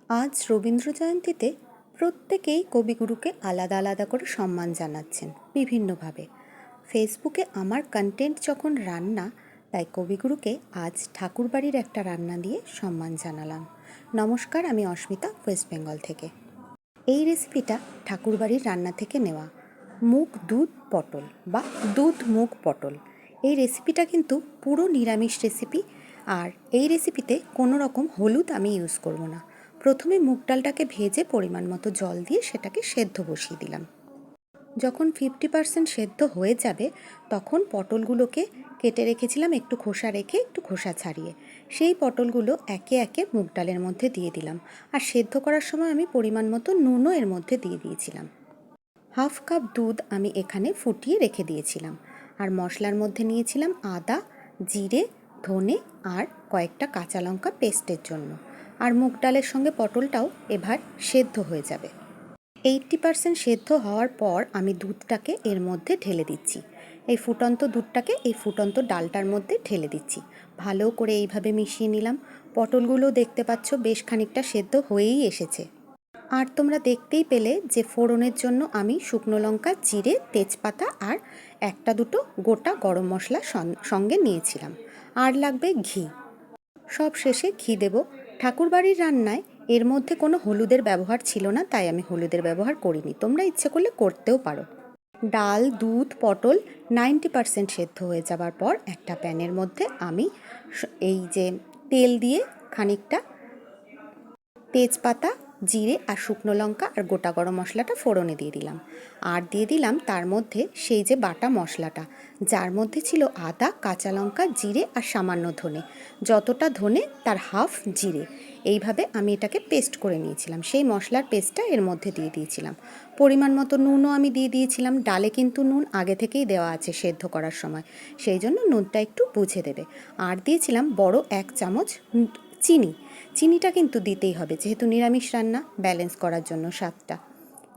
আজ রবীন্দ্র জয়ন্তীতে প্রত্যেকেই কবিগুরুকে আলাদা আলাদা করে সম্মান জানাচ্ছেন বিভিন্নভাবে। ফেসবুকে আমার কন্টেন্ট যখন রান্না, তাই কবিগুরুকে আজ ঠাকুরবাড়ির একটা রান্না দিয়ে সম্মান জানালাম। নমস্কার, আমি অস্মিতা, ওয়েস্ট বেঙ্গল থেকে। এই রেসিপিটা ঠাকুরবাড়ির রান্না থেকে নেওয়া। মুগ দুধ পটল বা দুধ মুগ পটল, এই রেসিপিটা কিন্তু পুরো নিরামিষ রেসিপি। আর এই রেসিপিতে কোনো রকম হলুদ আমি ইউজ করব না। প্রথমে মুগ ডালটাকে ভেজে পরিমাণ মতো জল দিয়ে সেটাকে সেদ্ধ বসিয়ে দিলাম। যখন 50% সেদ্ধ হয়ে যাবে, তখন পটলগুলোকে কেটে রেখেছিলাম একটু খোসা রেখে, একটু খোসা ছাড়িয়ে সেই পটলগুলো একে একে মুগ ডালের মধ্যে দিয়ে দিলাম। আর সেদ্ধ করার সময় আমি পরিমাণ মতো নুনও এর মধ্যে দিয়ে দিয়েছিলাম। হাফ কাপ দুধ আমি এখানে ফুটিয়ে রেখে দিয়েছিলাম। আর মশলার মধ্যে নিয়েছিলাম আদা, জিরে, ধনে আর কয়েকটা কাঁচা লঙ্কা পেস্টের জন্য। আর মুগ ডালের সঙ্গে পটলটাও এবার সেদ্ধ হয়ে যাবে। 80% সেদ্ধ হওয়ার পর আমি দুধটাকে এর মধ্যে ঢেলে দিচ্ছি। এই ফুটন্ত দুধটাকে এই ফুটন্ত ডালটার মধ্যে ঢেলে দিচ্ছি। ভালো করে এইভাবে মিশিয়ে নিলাম। পটলগুলো দেখতে পাচ্ছ বেশ খানিকটা সেদ্ধ হয়েই এসেছে। আর তোমরা দেখতেই পেলে যে ফোড়নের জন্য আমি শুকনো লঙ্কা, জিরে, তেজপাতা আর একটা দুটো গোটা গরম মশলা সঙ্গে নিয়েছিলাম। আর লাগবে ঘি। সব শেষে ঘি দেব। ঠাকুরবাড়ির রান্নায় এর মধ্যে কোনো হলুদের ব্যবহার ছিল না, তাই আমি হলুদের ব্যবহার করিনি। তোমরা ইচ্ছে করলে করতেও পারো। ডাল, দুধ, পটল 90% সেদ্ধ হয়ে যাবার পর একটা প্যানের মধ্যে আমি এই যে তেল দিয়ে খানিকটা তেজপাতা, জিরে আর শুকনো লঙ্কা আর গোটা গরম মশলাটা ফোড়নে দিয়ে দিলাম। আর দিয়ে দিলাম তার মধ্যে সেই যে বাটা মশলাটা, যার মধ্যে ছিল আদা, কাঁচা লঙ্কা, জিরে আর সামান্য ধনে। যতটা ধনে তার হাফ জিরে। এইভাবে আমি এটাকে পেস্ট করে নিয়েছিলাম। সেই মশলার পেস্টটা এর মধ্যে দিয়ে দিয়েছিলাম। পরিমাণ মতো নুনও আমি দিয়ে দিয়েছিলাম। ডালে কিন্তু নুন আগে থেকেই দেওয়া আছে সেদ্ধ করার সময়, সেই জন্য নুনটা একটু বুঝে দেবে। আর দিয়েছিলাম বড় 1 চামচ চিনি। চিনিটা কিন্তু দিতেই হবে, যেহেতু নিরামিষ রান্না, ব্যালেন্স করার জন্য স্বাদটা।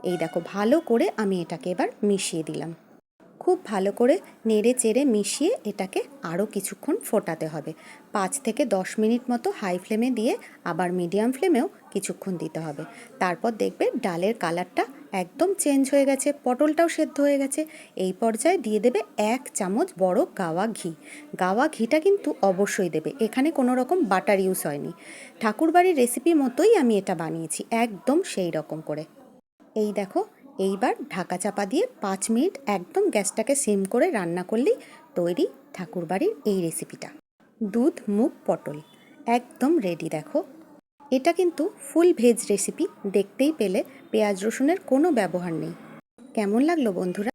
এই দেখো, ভালো করে আমি এটাকে এবার মিশিয়ে দিলাম। খুব ভালো করে নেড়ে চেড়ে মিশিয়ে এটাকে আরও কিছুক্ষণ ফোটাতে হবে। 5 থেকে 10 মিনিট মতো হাই ফ্লেমে দিয়ে আবার মিডিয়াম ফ্লেমেও কিছুক্ষণ দিতে হবে। তারপর দেখবে ডালের কালারটা একদম চেঞ্জ হয়ে গেছে, পটলটাও সেদ্ধ হয়ে গেছে। এই পর্যায়ে দিয়ে দেবে 1 চামচ বড় গাওয়া ঘি। গাওয়া ঘিটা কিন্তু অবশ্যই দেবে, এখানে কোনো রকম বাটার ইউজ হয়নি। ঠাকুরবাড়ির রেসিপি মতোই আমি এটা বানিয়েছি, একদম সেই রকম করে। এই দেখো, এইবার ঢাকা চাপা দিয়ে 5 মিনিট একদম গ্যাসটাকে সিম করে রান্না করলেই তৈরি ঠাকুরবাড়ির এই রেসিপিটা। দুধ মুগ পটল একদম রেডি। দেখো, এটা কিন্তু ফুল ভেজ রেসিপি, দেখতেই পেলে পেঁয়াজ রসুনের কোনো ব্যবহার নেই। কেমন লাগলো বন্ধুরা?